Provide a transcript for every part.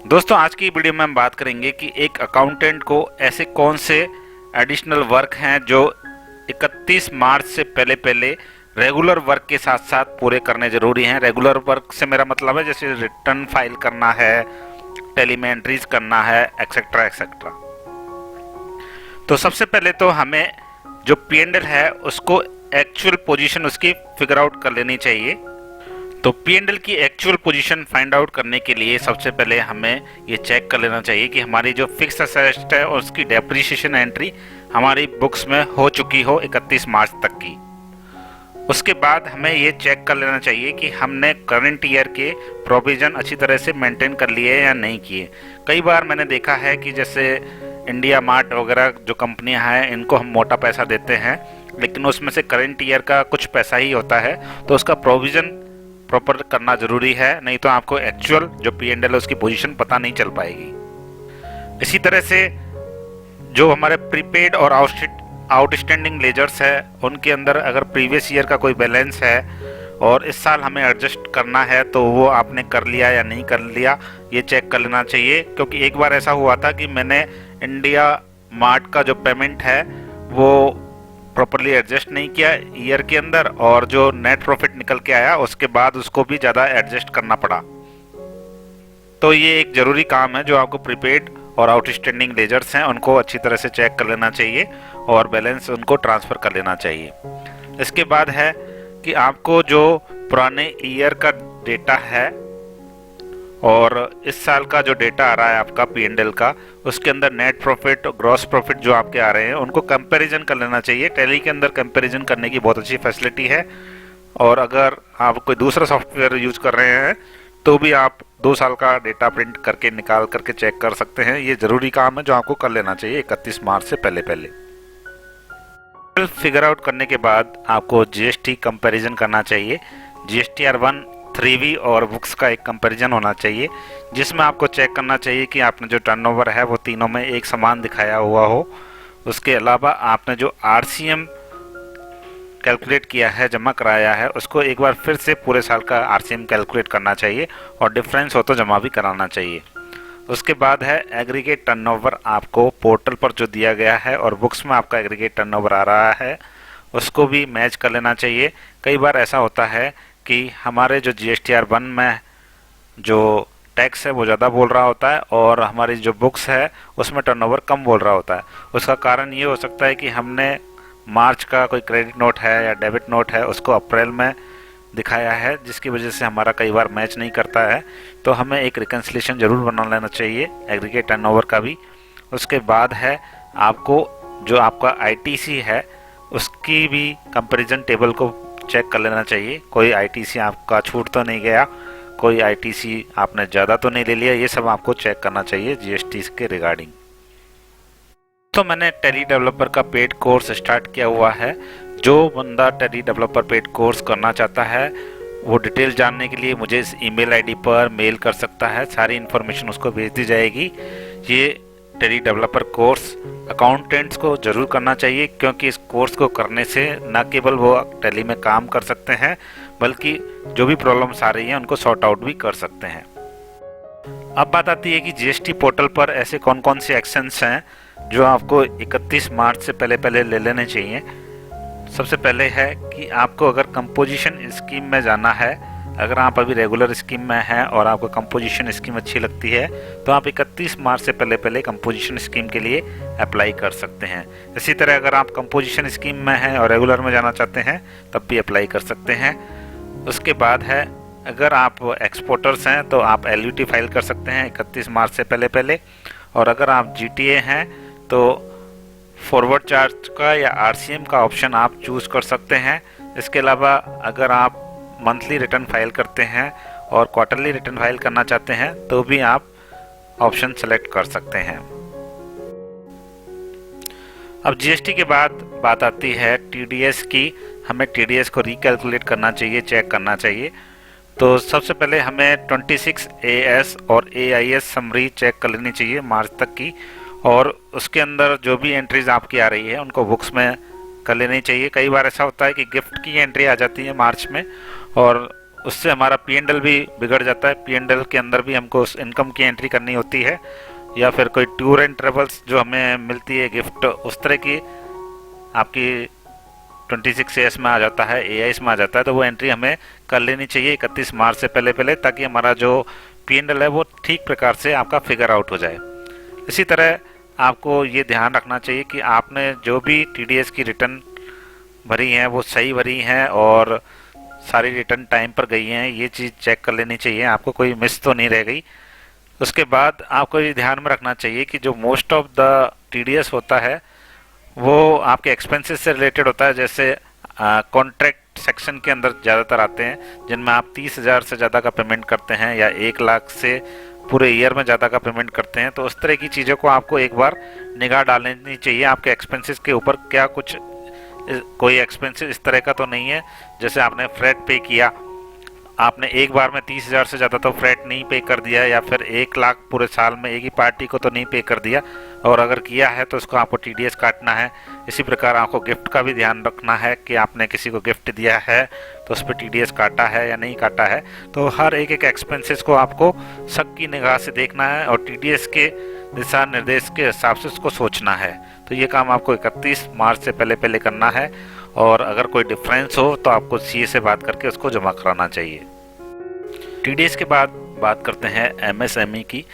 दोस्तों आज की वीडियो में हम बात करेंगे कि एक अकाउंटेंट को ऐसे कौन से एडिशनल वर्क हैं जो 31 मार्च से पहले रेगुलर वर्क के साथ साथ पूरे करने जरूरी हैं। रेगुलर वर्क से मेरा मतलब है जैसे रिटर्न फाइल करना है, टैली में एंट्रीज करना है, एक्सेट्रा एक्सेट्रा। तो सबसे पहले तो हमें जो P&L है उसको एक्चुअल पोजीशन उसकी फिगर आउट कर लेनी चाहिए। तो P&L की एक्चुअल पोजीशन फाइंड आउट करने के लिए सबसे पहले हमें ये चेक कर लेना चाहिए कि हमारी जो फिक्स असेट है और उसकी डेप्रिसिएशन एंट्री हमारी बुक्स में हो चुकी हो 31 मार्च तक की। उसके बाद हमें ये चेक कर लेना चाहिए कि हमने करंट ईयर के प्रोविजन अच्छी तरह से मेंटेन कर लिए या नहीं किए। कई बार मैंने देखा है कि जैसे इंडिया मार्ट वगैरह जो कंपनियां हैं इनको हम मोटा पैसा देते हैं, लेकिन उसमें से करंट ईयर का कुछ पैसा ही होता है, तो उसका प्रोविजन प्रॉपर करना जरूरी है, नहीं तो आपको एक्चुअल जो P&L है उसकी पोजीशन पता नहीं चल पाएगी। इसी तरह से जो हमारे प्रीपेड और आउटस्टैंडिंग लेजर्स है उनके अंदर अगर प्रीवियस ईयर का कोई बैलेंस है और इस साल हमें एडजस्ट करना है तो वो आपने कर लिया या नहीं कर लिया, ये चेक कर लेना चाहिए। क्योंकि एक बार ऐसा हुआ था कि मैंने इंडिया मार्ट का जो पेमेंट है वो प्रॉपरली एडजस्ट नहीं किया ईयर के अंदर, और जो नेट प्रॉफिट निकल के आया उसके बाद उसको भी ज़्यादा एडजस्ट करना पड़ा। तो ये एक ज़रूरी काम है जो आपको प्रीपेड और आउटस्टैंडिंग लेजर्स हैं उनको अच्छी तरह से चेक कर लेना चाहिए और बैलेंस उनको ट्रांसफ़र कर लेना चाहिए। इसके बाद है कि आपको जो पुराने ईयर का डेटा है और इस साल का जो डेटा आ रहा है आपका P&L का, उसके अंदर नेट प्रॉफिट, ग्रॉस प्रॉफिट जो आपके आ रहे हैं उनको कंपैरिजन कर लेना चाहिए। टैली के अंदर कंपैरिजन करने की बहुत अच्छी फैसिलिटी है, और अगर आप कोई दूसरा सॉफ्टवेयर यूज कर रहे हैं तो भी आप 2 साल का डेटा प्रिंट करके निकाल करके चेक कर सकते हैं। ये ज़रूरी काम है जो आपको कर लेना चाहिए 31 मार्च से पहले। फिगर आउट करने के बाद आपको GST कंपैरिजन करना चाहिए। GSTR1, 3V और बुक्स का एक कंपैरिजन होना चाहिए, जिसमें आपको चेक करना चाहिए कि आपने जो टर्नओवर है वो तीनों में एक समान दिखाया हुआ हो। उसके अलावा आपने जो RCM कैलकुलेट किया है, जमा कराया है, उसको एक बार फिर से पूरे साल का RCM कैलकुलेट करना चाहिए और डिफरेंस हो तो जमा भी कराना चाहिए। उसके बाद है एग्रीगेट टर्नओवर, आपको पोर्टल पर जो दिया गया है और बुक्स में आपका एग्रीगेट टर्नओवर आ रहा है उसको भी मैच कर लेना चाहिए। कई बार ऐसा होता है कि हमारे जो GSTR1 में जो टैक्स है वो ज़्यादा बोल रहा होता है और हमारी जो बुक्स है उसमें टर्नओवर कम बोल रहा होता है। उसका कारण ये हो सकता है कि हमने मार्च का कोई क्रेडिट नोट है या डेबिट नोट है उसको अप्रैल में दिखाया है, जिसकी वजह से हमारा कई बार मैच नहीं करता है। तो हमें एक रिकन्सिलेशन ज़रूर बना लेना चाहिए एग्रीगेट टर्नओवर का भी। उसके बाद है आपको जो आपका ITC है उसकी भी कंपैरिजन टेबल को चेक कर लेना चाहिए। कोई ITC आपका छूट तो नहीं गया, कोई ITC आपने ज़्यादा तो नहीं ले लिया, ये सब आपको चेक करना चाहिए GST के रिगार्डिंग। तो मैंने टैली डेवलपर का पेड कोर्स स्टार्ट किया हुआ है। जो बंदा टैली डेवलपर पेड कोर्स करना चाहता है वो डिटेल जानने के लिए मुझे इस ईमेल आईडी पर मेल कर सकता है, सारी इन्फॉर्मेशन उसको भेज दी जाएगी। ये टैली डेवलपर कोर्स अकाउंटेंट्स को ज़रूर करना चाहिए, क्योंकि इस कोर्स को करने से न केवल वो टैली में काम कर सकते हैं बल्कि जो भी प्रॉब्लम्स आ रही हैं उनको सॉर्ट आउट भी कर सकते हैं। अब बात आती है कि GST पोर्टल पर ऐसे कौन कौन से एक्शंस हैं जो आपको 31 मार्च से पहले ले लेने चाहिए। सबसे पहले है कि आपको अगर कंपोजिशन स्कीम में जाना है, अगर आप अभी रेगुलर स्कीम में हैं और आपको कंपोजिशन स्कीम अच्छी लगती है तो आप 31 मार्च से पहले कंपोजिशन स्कीम के लिए अप्लाई कर सकते हैं। इसी तरह अगर आप कंपोजिशन स्कीम में हैं और रेगुलर में जाना चाहते हैं तब भी अप्लाई कर सकते हैं। उसके बाद है अगर आप एक्सपोर्टर्स हैं तो आप LUT फाइल कर सकते हैं 31 मार्च से पहले, और अगर आप GTA हैं तो फॉरवर्ड चार्ज का या RCM का ऑप्शन आप चूज़ कर सकते हैं। इसके अलावा अगर आप मंथली रिटर्न फाइल करते हैं और क्वार्टरली रिटर्न फाइल करना चाहते हैं तो भी आप ऑप्शन सेलेक्ट कर सकते हैं। अब GST के बाद बात आती है TDS की। हमें TDS को रिकैलकुलेट करना चाहिए, चेक करना चाहिए। तो सबसे पहले हमें 26 AS और AIS समरी चेक कर लेनी चाहिए मार्च तक की, और उसके अंदर जो भी एंट्रीज आपकी आ रही है उनको बुक्स में कर लेनी चाहिए। कई बार ऐसा होता है कि गिफ्ट की एंट्री आ जाती है मार्च में और उससे हमारा P&L भी बिगड़ जाता है। P&L के अंदर भी हमको उस इनकम की एंट्री करनी होती है, या फिर कोई टूर एंड ट्रेवल्स जो हमें मिलती है गिफ्ट, उस तरह की आपकी 26AS में आ जाता है, AIS में आ जाता है, तो वो एंट्री हमें कर लेनी चाहिए 31 मार्च से पहले ताकि हमारा जो P&L है वो ठीक प्रकार से आपका फिगर आउट हो जाए। इसी तरह आपको ये ध्यान रखना चाहिए कि आपने जो भी TDS की रिटर्न भरी हैं वो सही भरी हैं और सारी रिटर्न टाइम पर गई हैं, ये चीज़ चेक कर लेनी चाहिए, आपको कोई मिस तो नहीं रह गई। उसके बाद आपको ये ध्यान में रखना चाहिए कि जो मोस्ट ऑफ द TDS होता है वो आपके एक्सपेंसेस से रिलेटेड होता है। जैसे कॉन्ट्रैक्ट सेक्शन के अंदर ज़्यादातर आते हैं जिनमें आप 30,000 से ज़्यादा का पेमेंट करते हैं या 1 लाख से पूरे ईयर में ज़्यादा का पेमेंट करते हैं। तो उस तरह की चीज़ों को आपको एक बार निगाह डालनी चाहिए आपके एक्सपेंसेस के ऊपर, क्या कुछ कोई एक्सपेंसेस इस तरह का तो नहीं है जैसे आपने फ्रेट पे किया, आपने एक बार में 30,000 से ज़्यादा तो फ्रेट नहीं पे कर दिया, या फिर 1 लाख पूरे साल में एक ही पार्टी को तो नहीं पे कर दिया, और अगर किया है तो उसको आपको TDS काटना है। इसी प्रकार आपको गिफ्ट का भी ध्यान रखना है कि आपने किसी को गिफ्ट दिया है तो उस पर TDS काटा है या नहीं काटा है। तो हर एक एक्सपेंसेस को आपको सबकी निगाह से देखना है और TDS के दिशा निर्देश के हिसाब से उसको सोचना है। तो ये काम आपको 31 मार्च से पहले करना है, और अगर कोई डिफरेंस हो तो आपको CA से बात करके उसको जमा कराना चाहिए। TDS के बाद बात करते हैं MSME की।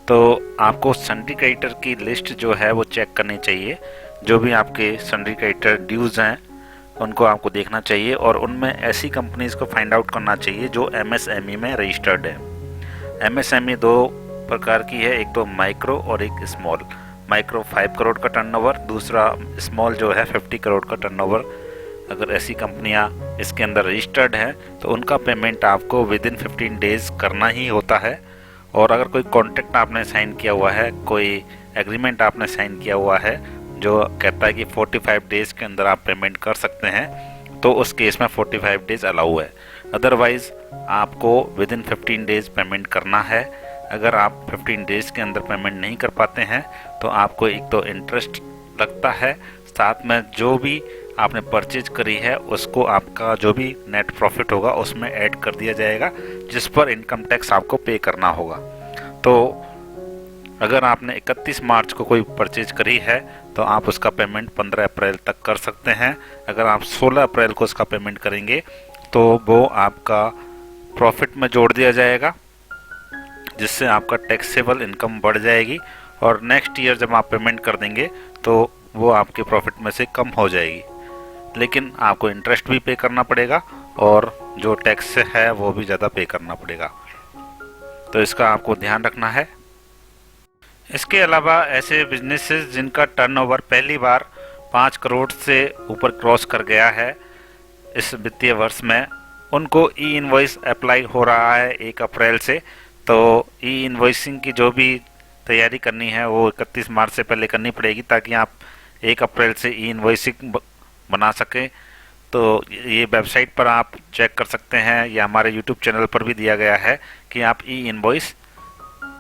तो आपको सन्ड्री क्रेडिटर की लिस्ट जो है वो चेक करनी चाहिए, जो भी आपके सन्ड्री क्रेडिटर ड्यूज़ हैं उनको आपको देखना चाहिए, और उनमें ऐसी कंपनीज को फाइंड आउट करना चाहिए जो MSME में रजिस्टर्ड है। MSME 2 प्रकार की है, एक तो माइक्रो और एक स्मॉल। माइक्रो 5 करोड़ का टर्नओवर, दूसरा स्मॉल जो है 50 करोड़ का टर्नओवर। अगर ऐसी कंपनियां इसके अंदर रजिस्टर्ड हैं तो उनका पेमेंट आपको विदिन 15 डेज करना ही होता है। और अगर कोई कॉन्ट्रैक्ट आपने साइन किया हुआ है, कोई एग्रीमेंट आपने साइन किया हुआ है जो कहता है कि 45 डेज के अंदर आप पेमेंट कर सकते हैं, तो उस केस में 45 डेज अलाउ है। अदरवाइज आपको विदिन 15 डेज पेमेंट करना है। अगर आप 15 डेज के अंदर पेमेंट नहीं कर पाते हैं तो आपको एक तो इंटरेस्ट लगता है, साथ में जो भी आपने परचेज करी है उसको आपका जो भी नेट प्रॉफिट होगा उसमें ऐड कर दिया जाएगा, जिस पर इनकम टैक्स आपको पे करना होगा। तो अगर आपने 31 मार्च को कोई परचेज करी है तो आप उसका पेमेंट 15 अप्रैल तक कर सकते हैं। अगर आप 16 अप्रैल को उसका पेमेंट करेंगे तो वो आपका प्रॉफिट में जोड़ दिया जाएगा, जिससे आपका टैक्सेबल इनकम बढ़ जाएगी, और नेक्स्ट ईयर जब आप पेमेंट कर देंगे तो वो आपके प्रॉफिट में से कम हो जाएगी। लेकिन आपको इंटरेस्ट भी पे करना पड़ेगा और जो टैक्स है वो भी ज़्यादा पे करना पड़ेगा, तो इसका आपको ध्यान रखना है। इसके अलावा ऐसे बिजनेसेस जिनका टर्नओवर पहली बार 5 करोड़ से ऊपर क्रॉस कर गया है इस वित्तीय वर्ष में, उनको ई इनवॉइस अप्लाई हो रहा है 1 अप्रैल से। तो ई इनवॉइसिंग की जो भी तैयारी करनी है वो 31 मार्च से पहले करनी पड़ेगी, ताकि आप 1 अप्रैल से ई इनवॉइसिंग बना सकें। तो ये वेबसाइट पर आप चेक कर सकते हैं, या हमारे YouTube चैनल पर भी दिया गया है कि आप ई इनवॉइस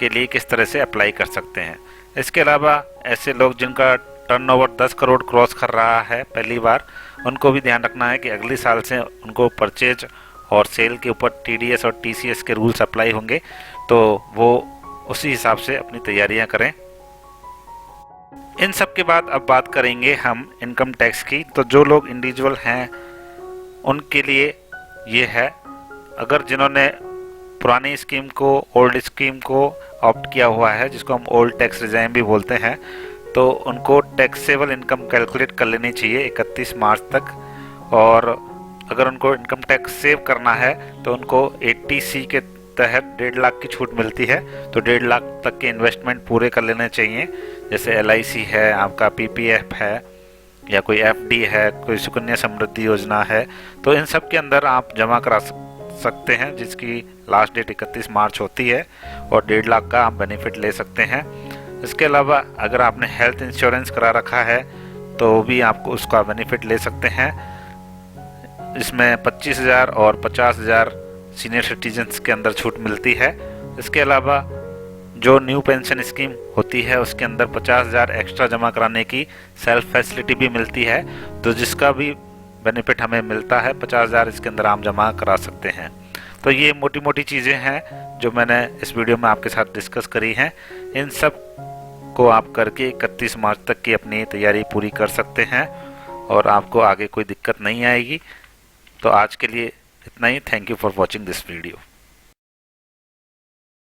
के लिए किस तरह से अप्लाई कर सकते हैं। इसके अलावा ऐसे लोग जिनका टर्नओवर 10 करोड़ क्रॉस कर रहा है पहली बार, उनको भी ध्यान रखना है कि अगले साल से उनको परचेज और सेल के ऊपर TDS और TCS के रूल्स अप्लाई होंगे, तो वो उसी हिसाब से अपनी तैयारियां करें। इन सब के बाद अब बात करेंगे हम इनकम टैक्स की। तो जो लोग इंडिविजुअल हैं उनके लिए ये है, अगर जिन्होंने पुरानी स्कीम को, ओल्ड स्कीम को ऑप्ट किया हुआ है, जिसको हम ओल्ड टैक्स रिजाइम भी बोलते हैं, तो उनको टैक्सेबल इनकम कैलकुलेट कर लेनी चाहिए 31 मार्च तक। और अगर उनको इनकम टैक्स सेव करना है तो उनको 80C के तहत 1.5 लाख की छूट मिलती है, तो 1.5 लाख तक के इन्वेस्टमेंट पूरे कर लेने चाहिए। जैसे LIC है, आपका PPF है, या कोई FD है, कोई सुकन्या समृद्धि योजना है, तो इन सब के अंदर आप जमा करा सकते हैं, जिसकी लास्ट डेट 31 मार्च होती है, और 1.5 लाख का आप बेनिफिट ले सकते हैं। इसके अलावा अगर आपने हेल्थ इंश्योरेंस करा रखा है तो भी आपको उसका बेनिफिट ले सकते हैं। इसमें 25,000 और 50,000 सीनियर सिटीजन्स के अंदर छूट मिलती है। इसके अलावा जो न्यू पेंशन स्कीम होती है उसके अंदर 50,000 एक्स्ट्रा जमा कराने की सेल्फ फैसिलिटी भी मिलती है, तो जिसका भी बेनिफिट हमें मिलता है 50,000 इसके अंदर आप जमा करा सकते हैं। तो ये मोटी मोटी चीज़ें हैं जो मैंने इस वीडियो में आपके साथ डिस्कस करी हैं। इन सब को आप करके 31 मार्च तक की अपनी तैयारी पूरी कर सकते हैं और आपको आगे कोई दिक्कत नहीं आएगी। तो आज के लिए इतना ही। Thank you for watching this video.